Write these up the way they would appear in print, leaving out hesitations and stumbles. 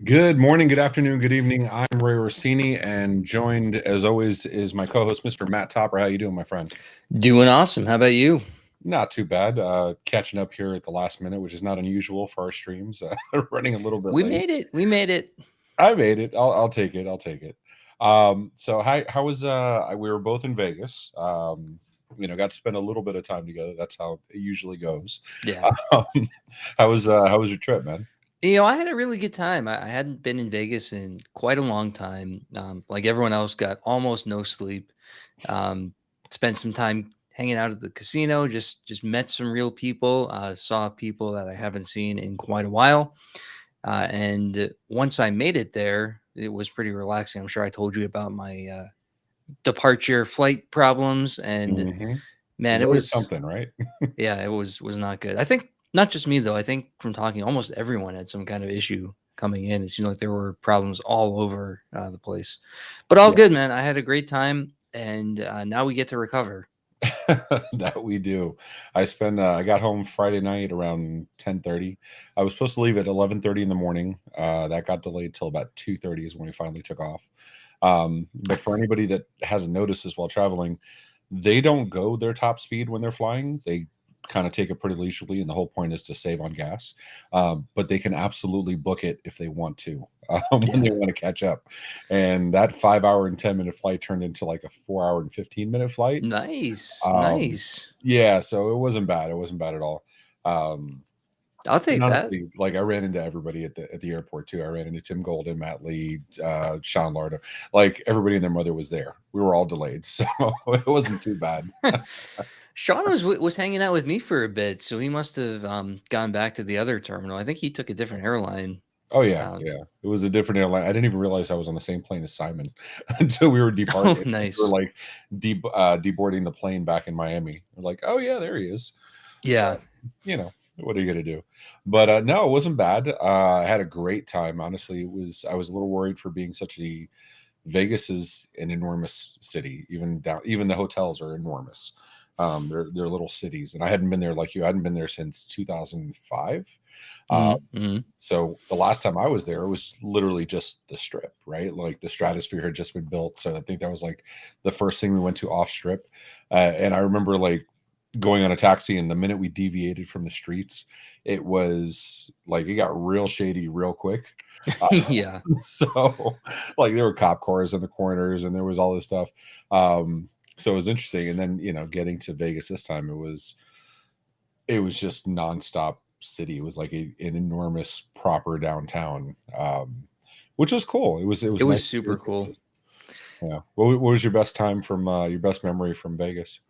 Good morning, good afternoon, good evening. I'm Ray Orsini, and joined, as always, is my co-host, Mr. Matt Topper. How you doing, my friend? Doing awesome. How about you? Not too bad. Catching up here at the last minute, which is not unusual for our streams. Running a little bit We late. made it. We made it. I made it. I'll take it. I'll take it. So how was we were both in Vegas. Got to spend a little bit of time together. That's how it usually goes. Yeah. Um, how was your trip, man? I had a really good time. I hadn't been in Vegas in quite a long time. Like everyone else, got almost no sleep. Um, Spent some time hanging out at the casino. Just met some real people. Saw people that I haven't seen in quite a while. And once I made it there, it was pretty relaxing. I'm sure I told you about my departure flight problems, and hmm man, There's it always was something, right? yeah, it was not good. I think not just me though. I think from talking, almost everyone had some kind of issue coming in. It seemed like there were problems all over the place, but all Yeah. good, man. I had a great time, and now we get to recover. That we do. I got home Friday night around 10:30. I was supposed to leave at 11:30 in the morning. That got delayed till about 2:30 is when we finally took off. But for anybody that hasn't noticed this while traveling, they don't go their top speed when they're flying. They kind of take it pretty leisurely, and the whole point is to save on gas. But they can absolutely book it if they want to, when they Yeah, want to catch up. And that 5 hour and 10 minute flight turned into like a 4 hour and 15 minute flight. nice, Um, nice. yeah, so it wasn't bad. It wasn't bad at all. Um, I'll and take that. honestly, like I ran into everybody at the airport too. I ran into Tim Golden, Matt Lee, Sean Lardo. Like everybody and their mother was there. We were all delayed, so it wasn't too bad. Sean was hanging out with me for a bit, so he must have gone back to the other terminal. I think he took a different airline. Oh yeah, Um, yeah. It was a different airline. I didn't even realize I was on the same plane as Simon until we were oh, departing. We were nice. like deboarding the plane back in Miami. We're like, oh yeah, there he is. Yeah. So what are you gonna do? But no, it wasn't bad. I had a great time. Honestly, I was a little worried for being such a Vegas is an enormous city. Even the hotels are enormous. They're little cities, and I hadn't been there like you. I hadn't been there since 2005. Uh, Mm-hmm. so the last time I was there, it was literally just the strip, right? Like the Stratosphere had just been built. So I think that was like the first thing we went to off strip. And I remember like going on a taxi, and the minute we deviated from the streets, it was like it got real shady real quick. Uh, yeah. so like there were cop cars in the corners, and there was all this stuff. So it was interesting. And then, getting to Vegas this time, it was just nonstop city. It was like an enormous proper downtown, which was cool. It It was was nice to see super your cool. faces. Yeah. What was your best time from your best memory from Vegas?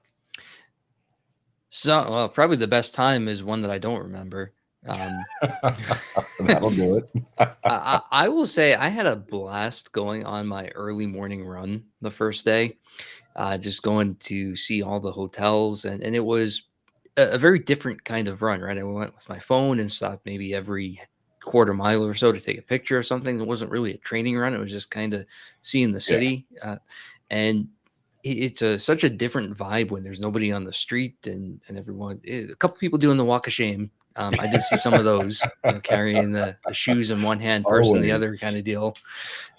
So, well, probably the best time is one that I don't remember. Um, That'll do it. I will say I had a blast going on my early morning run the first day, just going to see all the hotels, and it was a very different kind of run, right? I went with my phone and stopped maybe every quarter mile or so to take a picture or something. It wasn't really a training run; it was just kind of seeing the Yeah. city, and it's such a different vibe when there's nobody on the street and everyone. A couple people doing the walk of shame. I did see some of those, carrying the shoes in one hand, purse in the other, kind Always. of deal.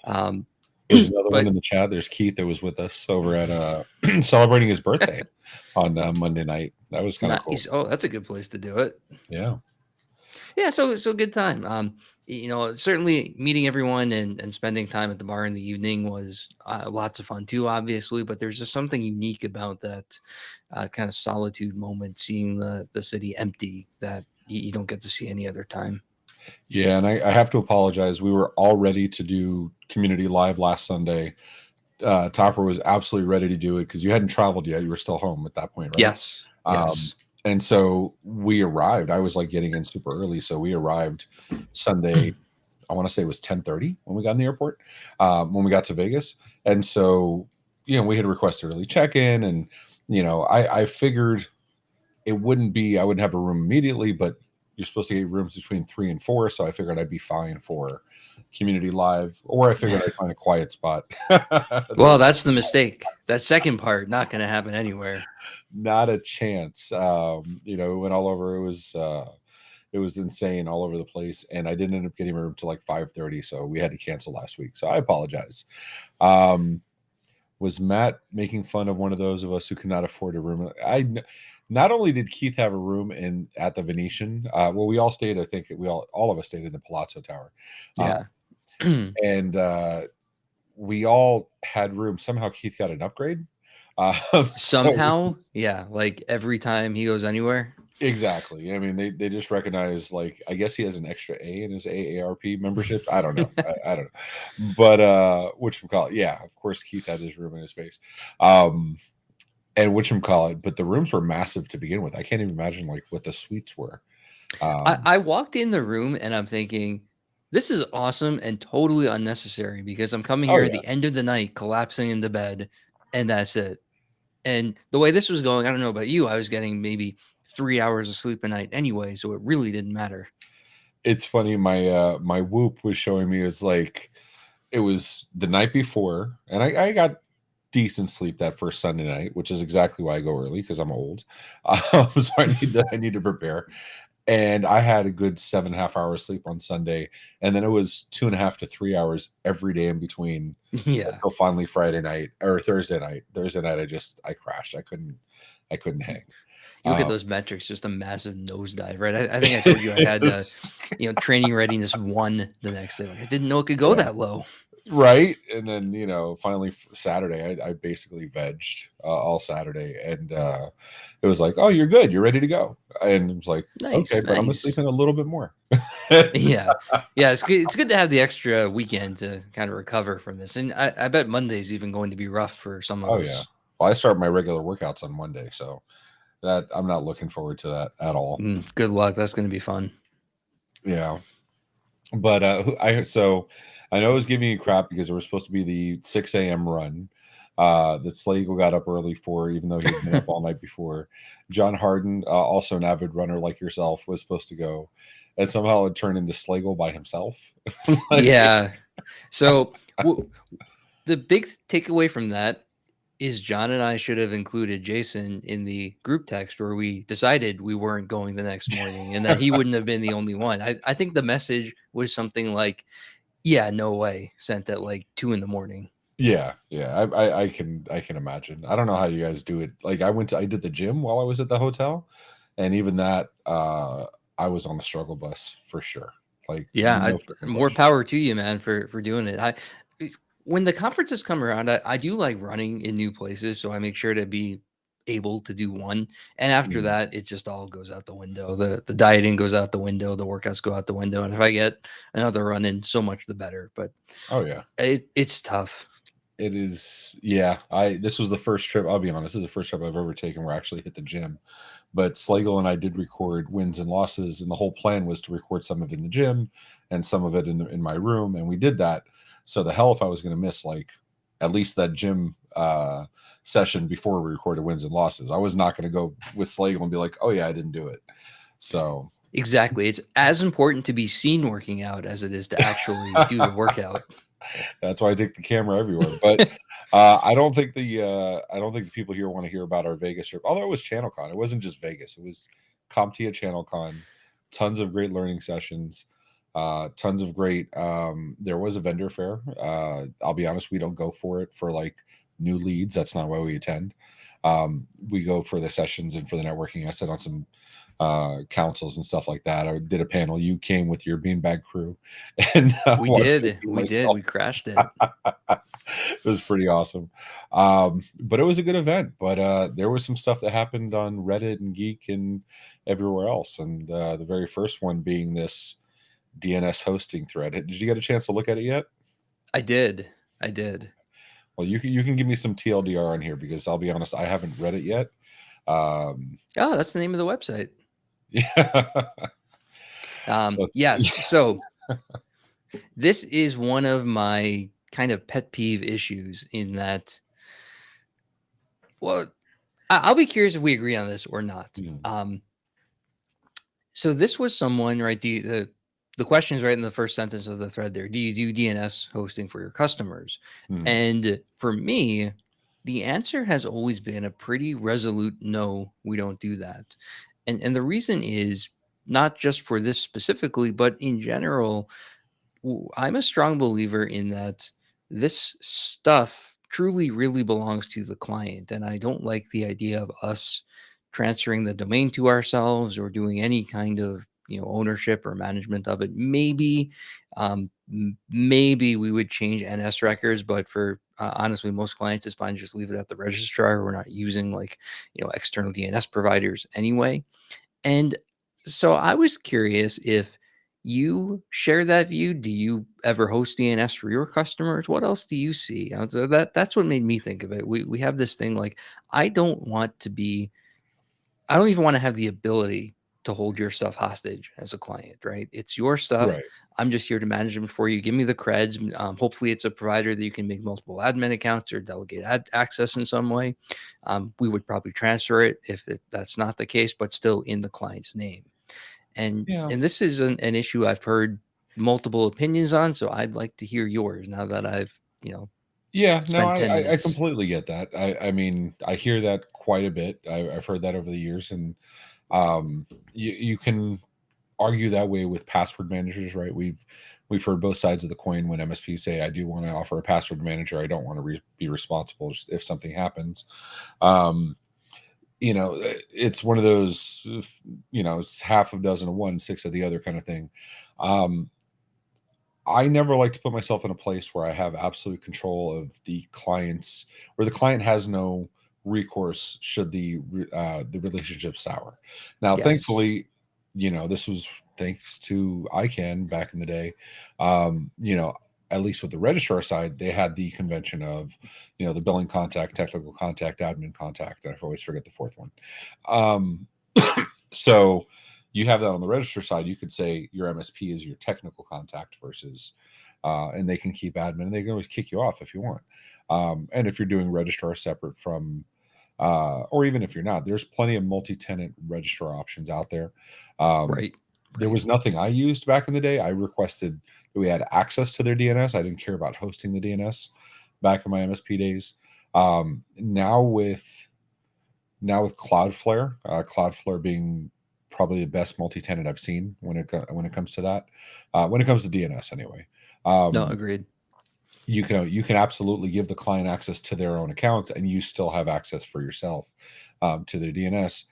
Um, There's another one but in the chat. There's Keith that was with us over at celebrating his birthday on Monday night. That was kind of cool. nice. Oh, that's a good place to do it. Yeah. Yeah, so good time. Certainly meeting everyone and spending time at the bar in the evening was lots of fun too, obviously. But there's just something unique about that kind of solitude moment, seeing the city empty, that you don't get to see any other time. Yeah, and I have to apologize. We were all ready to do community live last Sunday. Topper was absolutely ready to do it because you hadn't traveled yet. You were still home at that point, right? Yes, Um, yes. and so we arrived. I was like getting in super early, so we arrived Sunday. I want to say it was 10:30 when we got in the airport, when we got to Vegas. And so, we had requested early check-in, and I figured I wouldn't have a room immediately, but you're supposed to get rooms between 3 and 4, so I figured I'd be fine for community live, or I figured I'd find a quiet spot. Well, that's the mistake. That second part, not going to happen anywhere. Not a chance. It went all over. It was insane all over the place, and I didn't end up getting a room till like 5:30, so we had to cancel last week. So I apologize. Um, was Matt making fun of one of those of us who could not afford a room? Not only did Keith have a room in at the Venetian, well, we all stayed. I think we all of us stayed in the Palazzo Tower, uh, Yeah. and we all had room. Somehow Keith got an upgrade. So Somehow, yeah, like every time he goes anywhere. exactly. I mean, they just recognize, like, I guess he has an extra A in his AARP membership. I don't know. I don't know. But whatchamacallit, yeah, of course Keith had his room in his space. And whatchamacallit, but the rooms were massive to begin with. I can't even imagine like what the suites were. I walked in the room and I'm thinking, this is awesome and totally unnecessary because I'm coming Oh here at yeah. the end of the night, collapsing into bed, and that's it. And the way this was going, I don't know about you, I was getting maybe 3 hours of sleep a night anyway, so it really didn't matter. It's funny, my Whoop was showing me, it's like it was the night before, and I got decent sleep that first Sunday night, which is exactly why I go early because I'm old. So I need to prepare. And I had a good 7.5 hours sleep on Sunday, and then it was 2.5 to 3 hours every day in between Yeah. until finally Friday night or Thursday night. Thursday night, I crashed. I couldn't hang. You look at Um, those metrics, just a massive nosedive, right? I think I told you I had, training readiness one the next day. Like I didn't know it could go yeah. that low. Right. And then, finally Saturday, I basically vegged all Saturday, and it was like, oh, you're good. You're ready to go. And it was like, okay, Nice, but I'm going to sleep nice. in a little bit more. Yeah. Yeah, it's good. It's good to have the extra weekend to kind of recover from this. And I bet Monday's even going to be rough for some of Oh, yeah. us. Well, I start my regular workouts on Monday. So that I'm not looking forward to that at all. Good luck. That's going to be fun. Yeah. But I know I was giving you crap because it was supposed to be the 6 a.m. run that Slagle got up early for, even though he'd been up all night before. John Harden, also an avid runner like yourself, was supposed to go, and somehow it turned into Slagle by himself. Like, Yeah. So the big takeaway from that is John and I should have included Jason in the group text where we decided we weren't going the next morning and that he wouldn't have been the only one. I think the message was something like, yeah, no way, sent at like 2 in the morning. yeah, yeah, I can imagine. I don't know how you guys do it. Like, I did the gym while I was at the hotel, and even that, I was on the struggle bus for sure. Like, Yeah, no freaking more question. power to you, man, for doing it. When the conferences come around, I do like running in new places, so I make sure to be able to do one. And after Mhm. that, it just all goes out the window. The dieting goes out the window, the workouts go out the window. And if I get another run in, so much the better. But Oh yeah. it's tough. It is, yeah. This was the first trip. I'll be honest. This is the first trip I've ever taken where I actually hit the gym. But Slagle and I did record wins and losses, and the whole plan was to record some of it in the gym and some of it in my room, and we did that. So the hell if I was going to miss like at least that gym session before we recorded wins and losses. I was not going to go with Slagle and be like, oh yeah, I didn't do it. So Exactly. It's as important to be seen working out as it is to actually do the workout. that's why I take the camera everywhere. But I don't think the people here want to hear about our Vegas trip. Although it was ChannelCon, it wasn't just Vegas. It was CompTIA ChannelCon. Tons of great learning sessions. Tons of great. There was a vendor fair. I'll be honest, we don't go for it for like new leads. That's not why we attend. We go for the sessions and for the networking. I sat on some councils and stuff like that. I did a panel. You came with your beanbag crew and We watched it did. through We did. myself. We crashed it. It was pretty awesome. But it was a good event. But there was some stuff that happened on Reddit and Geek and everywhere else. And the very first one being this DNS hosting thread. Did you get a chance to look at it yet? I did. I did. Well, you can give me some TLDR on here because I'll be honest, I haven't read it yet. Um, Oh, that's the name of the website. yeah. Yes. So this is one of my kind of pet peeve issues in that, well, I'll be curious if we agree on this or not. Mm, So this was someone, right? The question is right in the first sentence of the thread there. Do you do DNS hosting for your customers? mm, And for me, the answer has always been a pretty resolute no, we don't do that. And the reason is not just for this specifically, but in general, I'm a strong believer in that this stuff truly really belongs to the client. And I don't like the idea of us transferring the domain to ourselves or doing any kind of ownership or management of it. Maybe we would change NS records, but for honestly most clients it's fine, just leave it at the registrar. We're not using like external DNS providers anyway. And so I was curious if you share that view. Do you ever host DNS for your customers? What else do you see? So that's what made me think of it. We have this thing like I don't want to be I don't even want to have the ability to hold your stuff hostage as a client, right? It's your stuff. Right. I'm just here to manage them for you. Give me the creds. Hopefully, it's a provider that you can make multiple admin accounts or delegate access in some way. We would probably transfer it if that's not the case, but still in the client's name. And Yeah. and this is an issue I've heard multiple opinions on. So I'd like to hear yours now that I've Yeah, no, spent 10 I minutes. completely get that. I mean, I hear that quite a bit. I've heard that over the years, and you can argue that way with password managers, right? We've heard both sides of the coin when MSPs say, "I do want to offer a password manager. I don't want to be responsible if something happens." Um, it's one of those, it's half a dozen of one, six of the other kind of thing. Um, I never like to put myself in a place where I have absolute control of the clients, where the client has no recourse should the relationship sour. Now, Yes. thankfully, this was thanks to ICANN back in the day. Um, you know, at least with the registrar side, they had the convention of, the billing contact, technical contact, admin contact, and I always forget the fourth one. Um, so you have that on the register side. You could say your MSP is your technical contact versus, and they can keep admin, and they can always kick you off if you want. And if you're doing registrar separate from, or even if you're not, there's plenty of multi-tenant registrar options out there. Um, Right. there Right. was nothing I used back in the day. I requested that we had access to their DNS. I didn't care about hosting the DNS back in my MSP days. Now with Cloudflare, Cloudflare being probably the best multi-tenant I've seen when it comes to that, when it comes to DNS anyway. No, Um, agreed. you can absolutely give the client access to their own accounts, and you still have access for yourself to their DNS.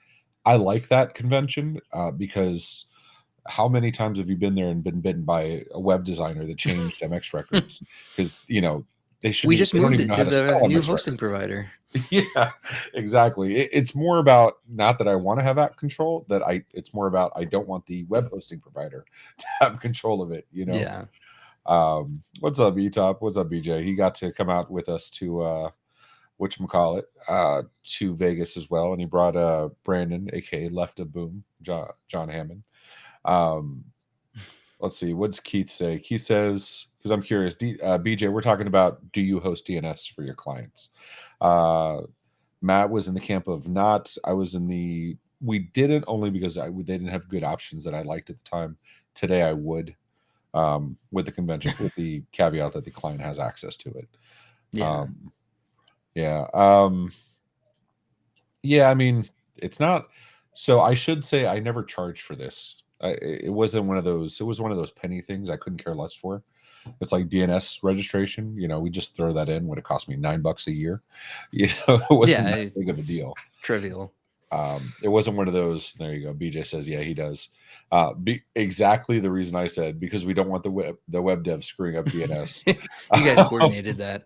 I like that convention because how many times have you been there and been bitten by a web designer that changed MX records because We just they don't moved even it know how to to the spell new MX hosting records. provider. Yeah, exactly. It's more about not that I want to have that control, it's more about I don't want the web hosting provider to have control of it. Yeah. What's up, Etop? What's up, BJ? He got to come out with us to whatchamacallit, to Vegas as well, and he brought Brandon, aka Left of Boom, John Hammond. Um, let's see, what's Keith say? Keith says, because I'm curious, BJ, we're talking about, do you host DNS for your clients? Uh, Matt was in the camp of not. I was in the. We didn't, only because they didn't have good options that I liked at the time. Today I would, with the convention, with the caveat that the client has access to it. Yeah. Um, yeah. Yeah. I mean, it's not. So I should say I never charged for this. It wasn't one of those. It was one of those penny things I couldn't care less for. It's like DNS registration. We just throw that in. Would it cost me $9 a year? It wasn't Yeah. that big of a It's deal. trivial. It wasn't one of those. There you go. BJ says, yeah, he does. Exactly the reason I said, because we don't want the web dev screwing up DNS. You guys coordinated that.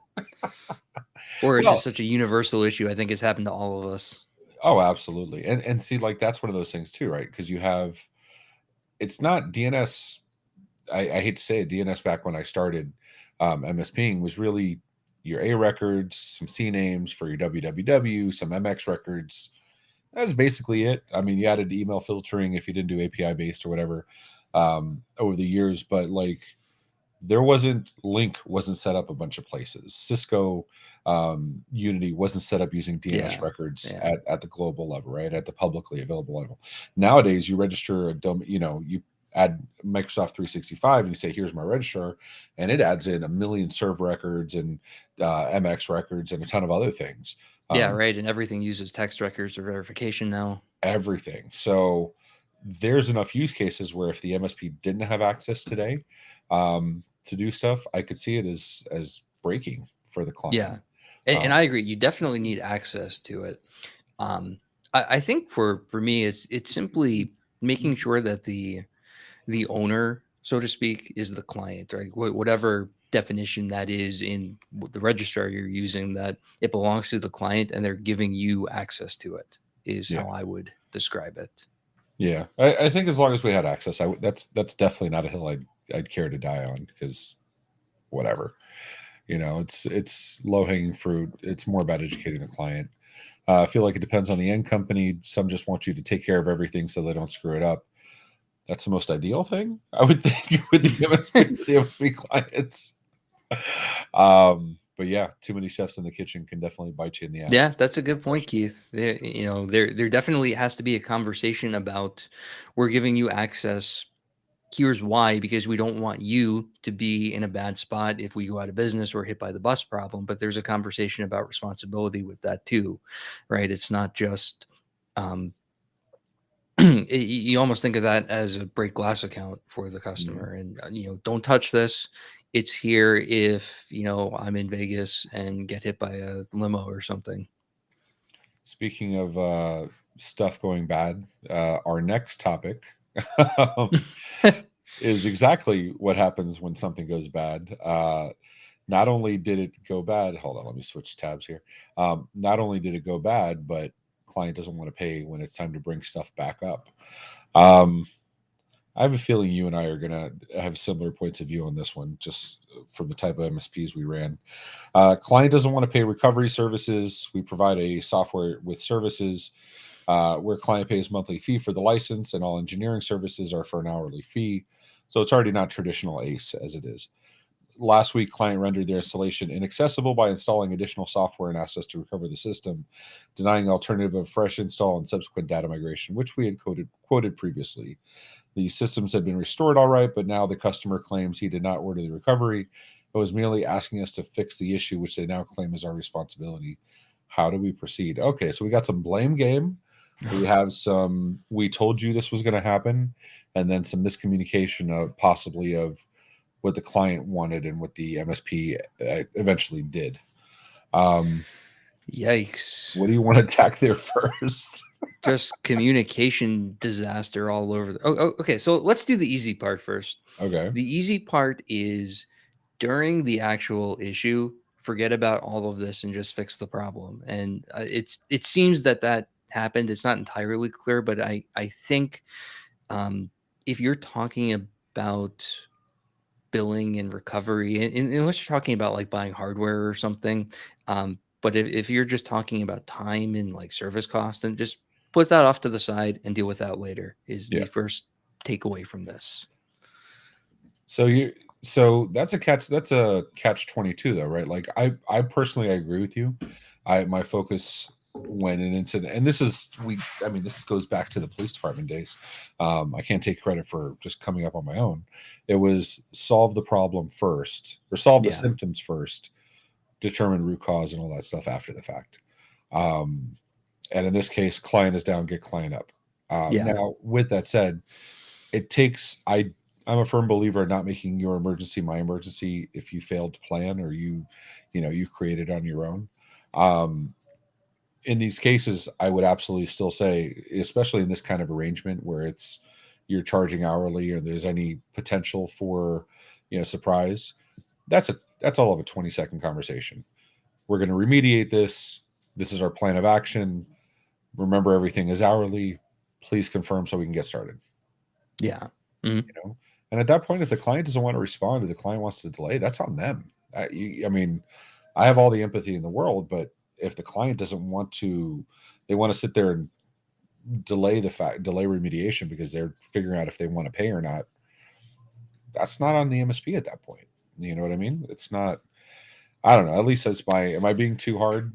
Or it's Well, just such a universal issue. I think it's happened to all of us. oh, absolutely. And see, like that's one of those things too, right? Because it's not DNS. I hate to say it, DNS back when I started MSPing was really your A records, some C names for your www, some MX records. That's basically it. I mean, you added email filtering if you didn't do API based or whatever over the years, but like Link wasn't set up a bunch of places. Cisco Unity wasn't set up using DNS Yeah. records Yeah. at the global level, right? At the publicly available level. Nowadays, you register you add Microsoft 365 and you say, here's my registrar, and it adds in a million serve records and MX records and a ton of other things. Yeah. Um, Right. And everything uses text records for verification now. everything. So there's enough use cases where if the MSP didn't have access today to do stuff, I could see it as breaking for the client. Yeah. And Um, I agree. You definitely need access to it. Um, I think for me, it's simply making sure that the owner, so to speak, is the client, right? Whatever definition that is in the registrar you're using, that it belongs to the client and they're giving you access to it, is yeah, how I would describe it. yeah. I think as long as we had access, that's definitely not a hill I'd care to die on, because whatever, it's low hanging fruit. It's more about educating the client. I feel like it depends on the end company. Some just want you to take care of everything so they don't screw it up. That's the most ideal thing, I would think, with the MSP clients. But yeah, too many chefs in the kitchen can definitely bite you in the ass. Yeah, that's a good point, Unfortunately. Keith. There definitely has to be a conversation about, we're giving you access. Here's why: because we don't want you to be in a bad spot if we go out of business or hit by the bus problem. But there's a conversation about responsibility with that too, right? It's not just um, you almost think of that as a break glass account for the Mhm. customer, and don't touch this. It's here if I'm in Vegas and get hit by a limo or something. Speaking of stuff going bad, our next topic is exactly what happens when something goes bad. Not only did it go bad, hold on, let me switch tabs here. Not only did it go bad, but client doesn't want to pay when it's time to bring stuff back up. Um, I have a feeling you and I are going to have similar points of view on this one, just from the type of MSPs we ran. Client doesn't want to pay recovery services. We provide a software with services where client pays monthly fee for the license, and all engineering services are for an hourly fee. So it's already not traditional ACE as it is. Last week, client rendered their installation inaccessible by installing additional software and asked us to recover the system, denying alternative of fresh install and subsequent data migration, which we had quoted previously. The systems had been restored all right, but now the customer claims he did not order the recovery, but was merely asking us to fix the issue, which they now claim is our responsibility. How do we proceed? Okay, so we got some blame game. We have some, we told you this was going to happen, and then some miscommunication of possibly of what the client wanted and what the MSP eventually did. Um, Yikes. what do you want to attack there first? Just communication disaster all over. Okay. So let's do the easy part first. Okay. The easy part is, during the actual issue, forget about all of this and just fix the problem. And it seems that happened. It's not entirely clear, but I think um, if you're talking about billing and recovery, and unless you're talking about like buying hardware or something, but if you're just talking about time and like service cost, then just put that off to the side and deal with that later, is Yeah. the first takeaway from this. So you so that's a catch 22 though, right? Like I personally I agree with you. My focus when an incident, and this is we I mean this goes back to the police department days. I can't take credit for just coming up on my own. It was solve the problem first, or solve the Yeah. symptoms first, determine root cause and all that stuff after the fact. Um, and in this case, client is down, get client up. Yeah. Now, with that said, it takes I'm a firm believer in not making your emergency my emergency if you failed to plan, or you create it on your own. Um, in these cases, I would absolutely still say, especially in this kind of arrangement where it's you're charging hourly or there's any potential for surprise, that's all of a 20-second conversation. We're going to remediate this. This is our plan of action. Remember, everything is hourly. Please confirm so we can get started. Yeah. Mhm. And at that point, if the client doesn't want to respond or the client wants to delay, that's on them. I mean, I have all the empathy in the world, but if the client doesn't want to, they want to sit there and delay remediation because they're figuring out if they want to pay or not. That's not on the MSP at that point. You know what I mean? It's not. I don't know. At least that's my. Am I being too hard?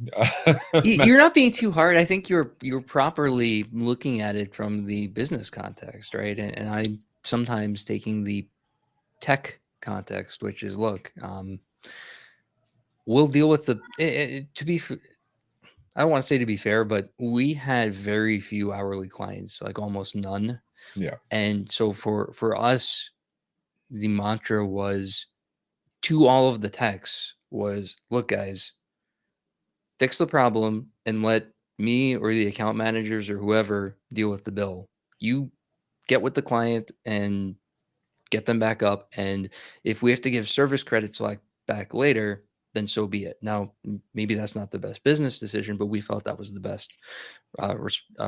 You're not being too hard. I think you're properly looking at it from the business context, right? And I'm sometimes taking the tech context, which is, look, we'll deal with the. I don't want to say to be fair, but we had very few hourly clients, like almost none. Yeah. And so for us, the mantra was to all of the techs was, look, guys, fix the problem and let me or the account managers or whoever deal with the bill. You get with the client and get them back up. And if we have to give service credits like back later, then so be it. Now, maybe that's not the best business decision, but we felt that was the best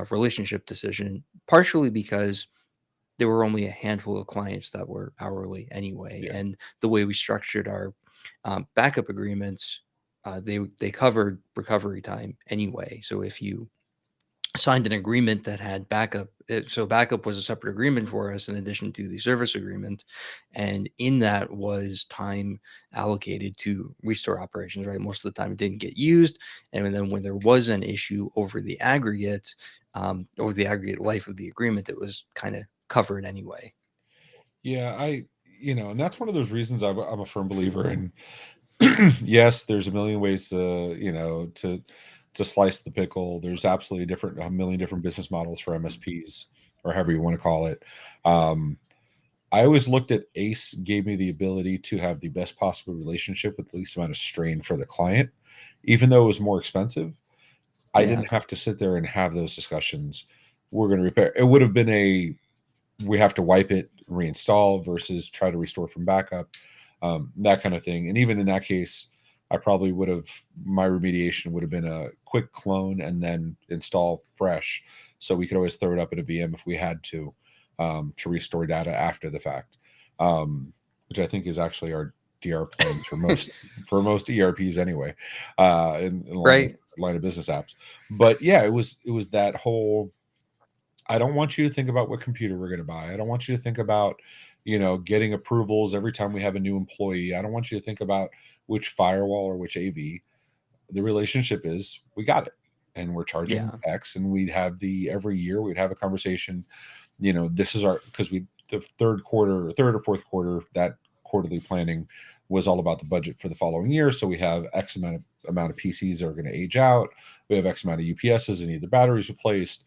relationship decision, partially because there were only a handful of clients that were hourly anyway, Yeah. and the way we structured our backup agreements, they covered recovery time anyway. So if you signed an agreement that had backup, so backup was a separate agreement for us in addition to the service agreement, and in that was time allocated to restore operations. Right, most of the time it didn't get used, and then when there was an issue over the aggregate life of the agreement, it was kind of covered anyway. Yeah. And that's one of those reasons I'm a firm believer in. Yes, there's a million ways to slice the pickle. There's absolutely a million different business models for MSPs, or however you want to call it. Um, I always looked at ACE gave me the ability to have the best possible relationship with the least amount of strain for the client, even though it was more expensive. I Yeah, didn't have to sit there and have those discussions. We're going to repair. It would have been we have to wipe it, reinstall versus try to restore from backup, that kind of thing. And even in that case, I probably would have my remediation would have been a quick clone and then install fresh, so we could always throw it up at a VM if we had to restore data after the fact, which I think is actually our DR plans for most ERPs anyway, in right. line of business apps. But yeah, it was that whole. I don't want you to think about what computer we're going to buy. I don't want you to think about, getting approvals every time we have a new employee. I don't want you to think about which firewall or which AV. The relationship is we got it, and we're charging Yeah, X, and we'd have every year we'd have a conversation. This is because the third or fourth quarter, that quarterly planning was all about the budget for the following year. So we have X amount of PCs that are going to age out. We have X amount of UPSs and either batteries replaced.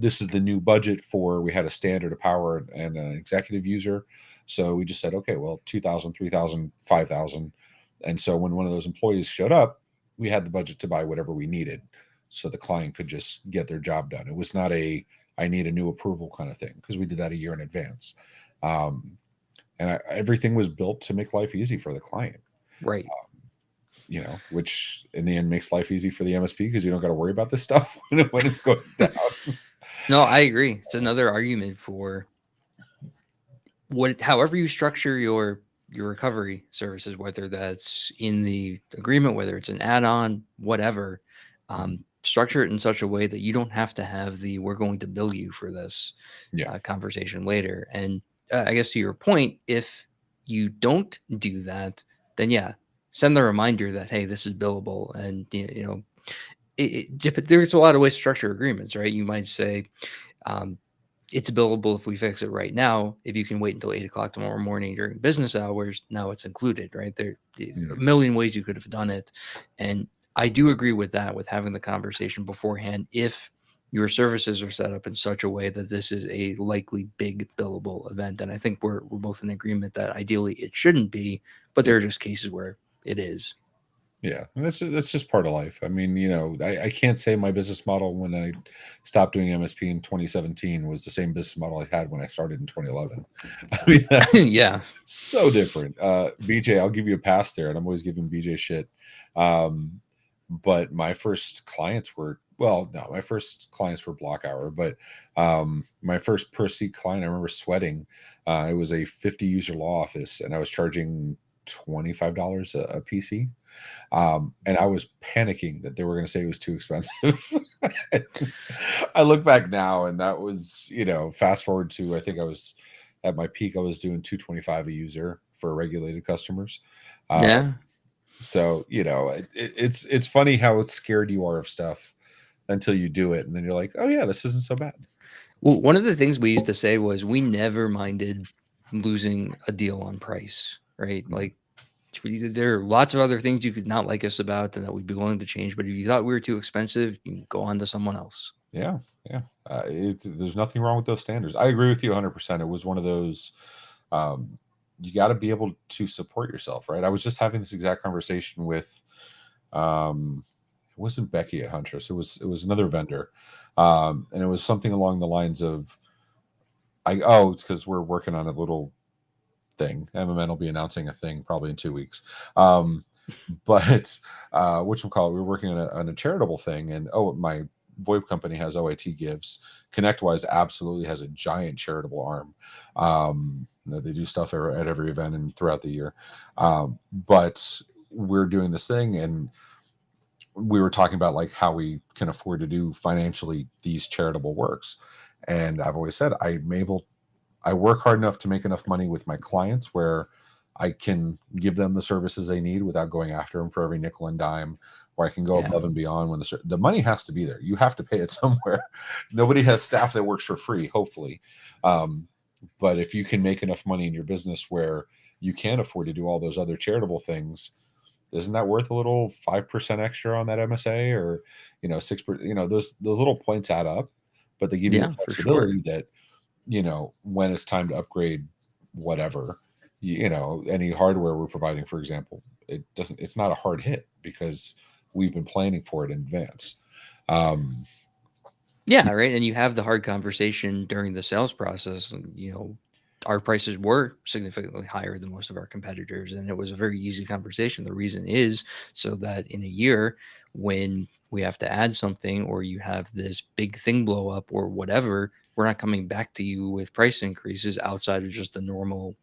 This is the new budget for. We had a standard, a power, and an executive user. So we just said, okay, well, 2,000, 3,000, 5,000. And so when one of those employees showed up, we had the budget to buy whatever we needed, so the client could just get their job done. It was not I need a new approval kind of thing, because we did that a year in advance. Um, and everything was built to make life easy for the client, right. which in the end makes life easy for the MSP, because you don't got to worry about this stuff when it's going down. No, I agree. It's another argument for however you structure your recovery services, whether that's in the agreement, whether it's an add-on, whatever. Mhm. Structure it in such a way that you don't have to have the "we're going to bill you for this" Yeah. conversation later. And I guess to your point, if you don't do that, then yeah, send the reminder that hey, this is billable, and there's a lot of ways to structure agreements, right? You might say, um, it's billable if we fix it right now. If you can wait until 8 o'clock tomorrow morning during business hours, now it's included, right? There's a Mhm. million ways you could have done it. And I do agree with that, with having the conversation beforehand. If your services are set up in such a way that this is a likely big billable event. And I think we're both in agreement that ideally it shouldn't be, but Yeah. there are just cases where it is. Yeah, and that's just part of life. I mean, I can't say my business model when I stopped doing MSP in 2017 was the same business model I had when I started in 2011. I mean, that's Yeah. so different. BJ, I'll give you a pass there, and I'm always giving BJ shit. Um, but my first clients were well, no, my first clients were block hour, but my first per seat client, I remember sweating. It was a 50 user law office, and I was charging $25 a PC, and I was panicking that they were going to say it was too expensive. I look back now, and that was, fast forward to, I think I was at my peak, I was doing 225 a user for regulated customers. Uh, Yeah. so, it's funny how scared you are of stuff until you do it. And then you're like, oh yeah, this isn't so bad. Well, one of the things we used to say was we never minded losing a deal on price, right? Mhm. Like there are lots of other things you could not like us about and that we'd be willing to change, but if you thought we were too expensive, you can go on to someone else. Yeah, yeah. There's nothing wrong with those standards. I agree with you 100%. It was one of those. Um, you got to be able to support yourself, right? I was just having this exact conversation with. It wasn't Becky at Huntress. It was another vendor, and it was something along the lines of, it's because we're working on a little thing. MMN will be announcing a thing probably in 2 weeks. Um, but whatchamacallit, we were working on a charitable thing, and my VoIP company has OIT gives. ConnectWise absolutely has a giant charitable arm. They do stuff at every event and throughout the year. But we're doing this thing, and we were talking about like how we can afford to do financially these charitable works. And I've always said I work hard enough to make enough money with my clients where I can give them the services they need without going after them for every nickel and dime, or I can go Yeah. above and beyond when the money has to be there. You have to pay it somewhere. Nobody has staff that works for free, hopefully. Um, but if you can make enough money in your business where you can afford to do all those other charitable things, isn't that worth a little 5% extra on that MSA, or 6%? Those little points add up, but they give you the Yeah, for sure. flexibility that when it's time to upgrade whatever, any hardware we're providing, for example, it's not a hard hit because we've been planning for it in advance. Um, Yeah, right. And you have the hard conversation during the sales process. And, our prices were significantly higher than most of our competitors. And it was a very easy conversation. The reason is so that in a year, when we have to add something or you have this big thing blow up or whatever, we're not coming back to you with price increases outside of just the normal,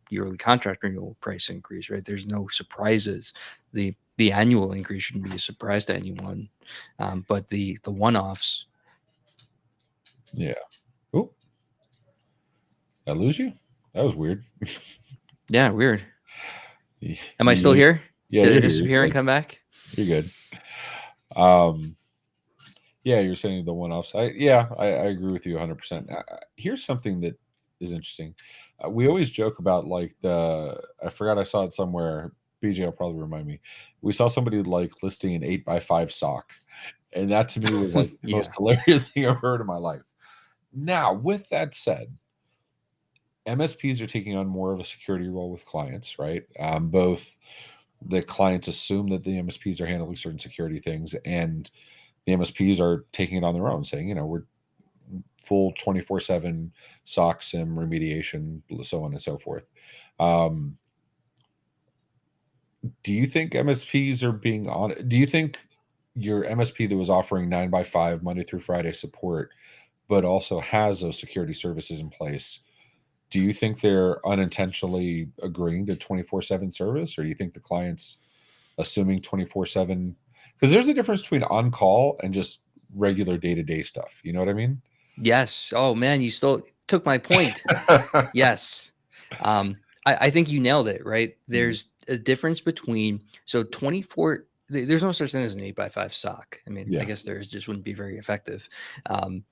yearly contract renewal price increase, right? There's no surprises. The annual increase shouldn't be a surprise to anyone. But the one-offs. yeah. Oh, did I lose you? That was weird. Yeah, weird. you, Am I still you- here? yeah, Did I you're here. You're disappear and good. come back? You're good. Um, Yeah, you're saying the one-offs. I agree with you 100%. Here's something that is interesting. We always joke about like I forgot I saw it somewhere. BJ will probably remind me. We saw somebody like listing an 8x5 sock, and that to me was like the most Yeah. hilarious thing I've heard in my life. Now, with that said, MSPs are taking on more of a security role with clients, right? Both the clients assume that the MSPs are handling certain security things, and the MSPs are taking it on their own, saying, we're full 24/7 SOC SIM remediation, so on and so forth. Um, do you think MSPs are being on? Do you think your MSP that was offering 9x5 Monday through Friday support, but also has those security services in place? Do you think they're unintentionally agreeing to 24/7 service, or do you think the client's assuming 24/7? Because there's a difference between on call and just regular day to day stuff. You know what I mean? Yes. Oh man, you still took my point. Yes. I think you nailed it, right? Mm, There's a difference between 24. There's no such thing as an 8x5 sock. I mean, I yeah, guess there is, just wouldn't be very effective. Um,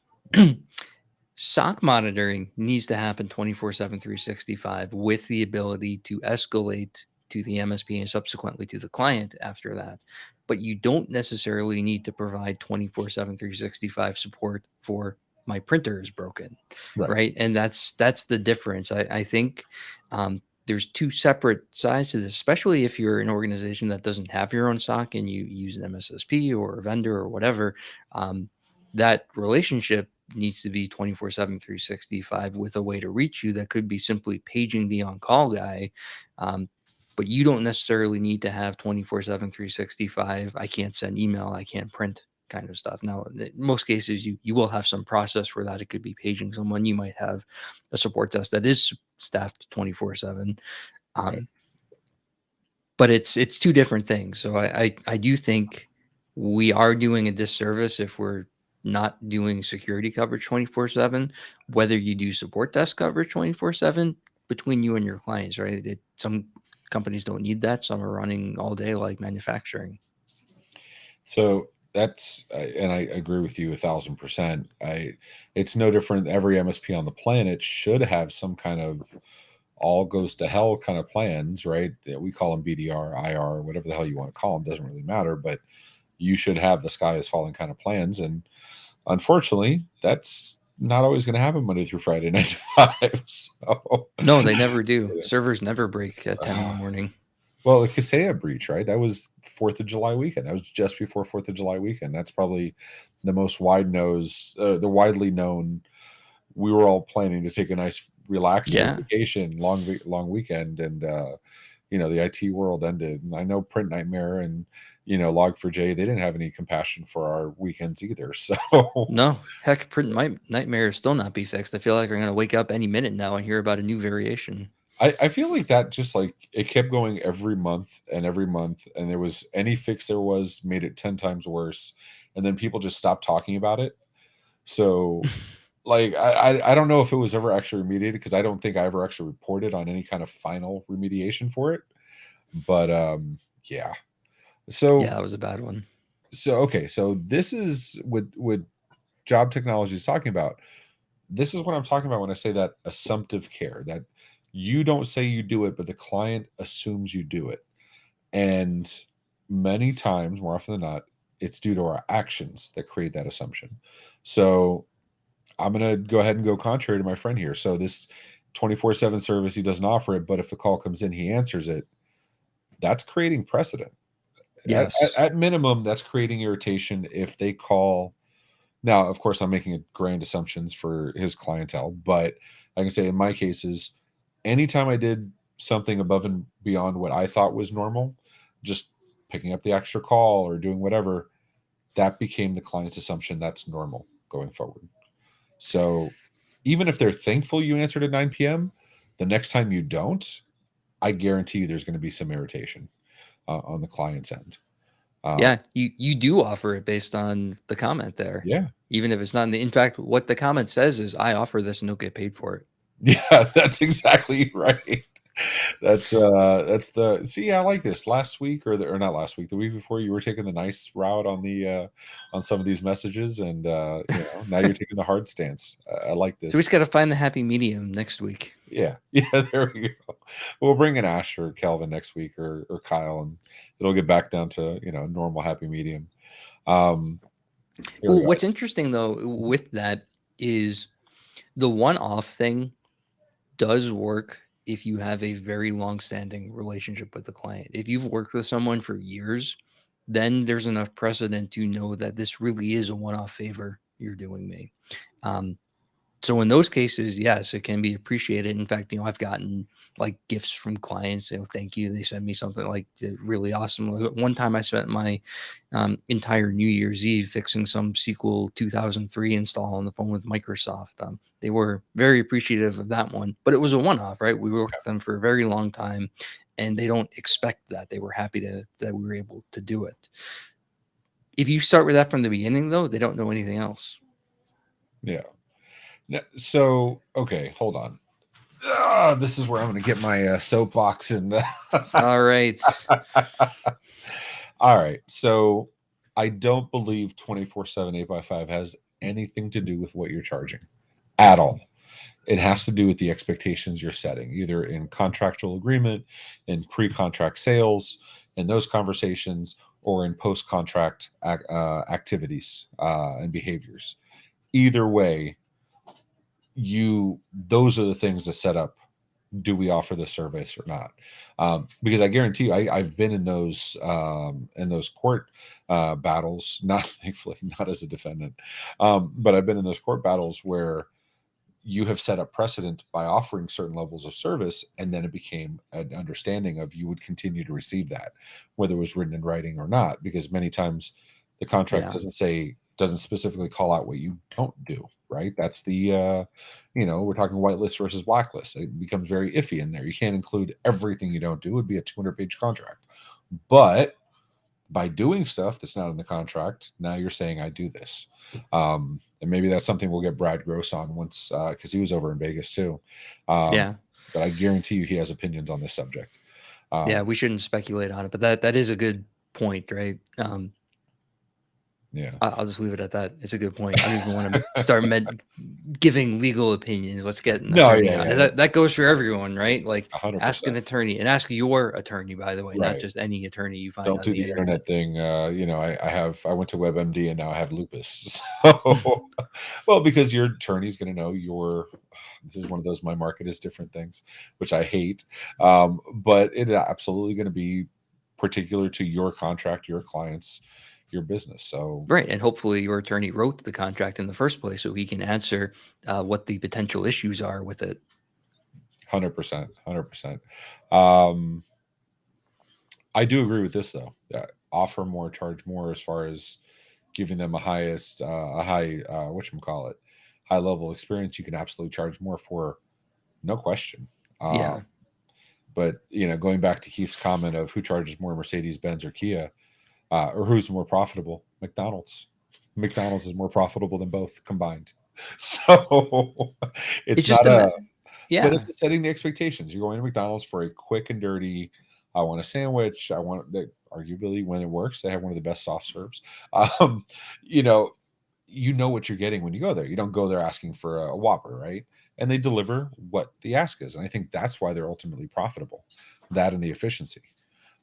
SOC monitoring needs to happen 24/7, 365 with the ability to escalate to the MSP and subsequently to the client after that. But you don't necessarily need to provide 24/7, 365 support for my printer is broken, right. right? And that's the difference. I think there's two separate sides to this, especially if you're an organization that doesn't have your own SOC and you use an MSSP or a vendor or whatever. That relationship needs to be 24/7, 365 with a way to reach you that could be simply paging the on-call guy. Um, but you don't necessarily need to have 24/7, 365. I can't send email, I can't print kind of stuff. Now, in most cases, you will have some process for that. It could be paging someone. You might have a support desk that is staffed 24/7. Right. Um, but it's two different things. So I do think we are doing a disservice if we're not doing security coverage 24/7, whether you do support desk coverage 24/7 between you and your clients, right? Some companies don't need that. Some are running all day like manufacturing. So and I agree with you 1,000%. It's no different. Every MSP on the planet should have some kind of all goes to hell kind of plans, right? We call them BDR, IR, whatever the hell you want to call them, doesn't really matter. But you should have the sky is falling kind of plans. And Unfortunately, that's not always going to happen Monday through Friday, 9 to 5. So, No, they never do. Servers never break at 10 in the uh, morning. well, the Kaseya breach, right? That was 4th of July weekend. That was just before 4th of July weekend. That's probably the most the widely known. We were all planning to take a nice, relaxing Yeah. vacation, long weekend, and the IT world ended. And I know Print Nightmare and Log4j, they didn't have any compassion for our weekends either. So No, heck, Print Nightmare is still not be fixed. I feel like we're going to wake up any minute now and hear about a new variation. I feel like that just like it kept going every month and every month, and there was any fix there was made it 10 times worse, and then people just stopped talking about it. So like I don't know if it was ever actually remediated, because I don't think I ever actually reported on any kind of final remediation for it. But yeah. Yeah, So that was a bad one. okay, so this is what job technology is talking about. This is what I'm talking about when I say that assumptive care, that you don't say you do it, but the client assumes you do it. And many times, more often than not, it's due to our actions that create that assumption. So I'm going to go ahead and go contrary to my friend here. So this 24/7 service, he doesn't offer it, but if the call comes in, he answers it. That's creating precedent. Yes. At minimum, that's creating irritation if they call. Now, of course, I'm making a grand assumptions for his clientele, but I can say in my cases, anytime I did something above and beyond what I thought was normal, just picking up the extra call or doing whatever, that became the client's assumption that's normal going forward. So even if they're thankful you answered at 9 p.m., the next time you don't, I guarantee you there's going to be some irritation on the client's end. Yeah, you do offer it based on the comment there, Yeah. even if it's not in fact, what the comment says is, "I offer this and don't get paid for it." Yeah, that's exactly right. That's the see, I like this. Last week or not last week, the week before, you were taking the nice route on some of these messages, and now you're taking the hard stance. I like So we just this. gotta find the happy medium next week. Yeah. Yeah, there we go. We'll bring in Ash or Calvin next week, or Kyle, and it'll get back down to normal happy medium. Um Here we Well, go. what's interesting though with that is the one-off thing does work if you have a very long-standing relationship with the client. If you've worked with someone for years, then there's enough precedent to know that this really is a one-off favor you're doing me. Um, So in those cases, yes, it can be appreciated. In fact, I've gotten like gifts from clients. Thank you. They send me something like really awesome. Like, one time I spent my entire New Year's Eve fixing some SQL 2003 install on the phone with Microsoft. They were very appreciative of that one, but it was a one-off, right? We worked with them for a very long time, and they don't expect that. They were happy that we were able to do it. If you start with that from the beginning, though, they don't know anything else. Yeah. So, okay, hold on. This is where I'm going to get my soapbox and. All right. All right. So I don't believe 24/7 8x5 has anything to do with what you're charging at all. It has to do with the expectations you're setting, either in contractual agreement, in pre-contract sales, in those conversations, or in post-contract activities and behaviors. Either way, those are the things that set up, do we offer the service or not? Because I guarantee you, I've been in those court battles, not thankfully not as a defendant, but I've been in those court battles where you have set up precedent by offering certain levels of service, and then it became an understanding of you would continue to receive that, whether it was written in writing or not, because many times the contract Yeah. doesn't specifically call out what you don't do, right? That's we're talking whitelist versus blacklist. It becomes very iffy in there. You can't include everything you don't do. It would be a 200-page contract. But by doing stuff that's not in the contract, now you're saying I do this. And maybe that's something we'll get Brad Gross on once, because he was over in Vegas too. Um, Yeah. but I guarantee you he has opinions on this subject. Yeah, Um, we shouldn't speculate on it, but that is a good point, right? yeah. I'll just leave it at that. It's a good point. I don't even want to start giving legal opinions. Let's get an No, attorney yeah, on. yeah, And that it's goes for everyone, right? Like ask 100%. an attorney and ask your attorney, by the way, not Right. just any attorney you find Don't on do the the internet. internet thing. I went to WebMD and now I have lupus. So, well, because your attorney's going to know this is one of those my market is different things, which I hate. But it absolutely going to be particular to your contract, your clients, your business. So Right. And hopefully your attorney wrote the contract in the first place so he can answer what the potential issues are with it. 100%, 100%. Um, I do agree with this though. Offer more, charge more, as far as giving them a high, whatchamacallit, high level experience. You can absolutely charge more for, no question. Uh, Yeah. but going back to Keith's comment of who charges more, Mercedes Benz or Kia, or who's more profitable, McDonald's. McDonald's is more profitable than both combined. So It's it's just not a, but yeah. it's setting the expectations. You're going to McDonald's for a quick and dirty. I want a sandwich. I want that. Arguably, when it works, they have one of the best soft serves. Um, you know, what you're getting when you go there. You don't go there asking for a Whopper, right? And they deliver what the ask is, and I think that's why they're ultimately profitable. That and the efficiency.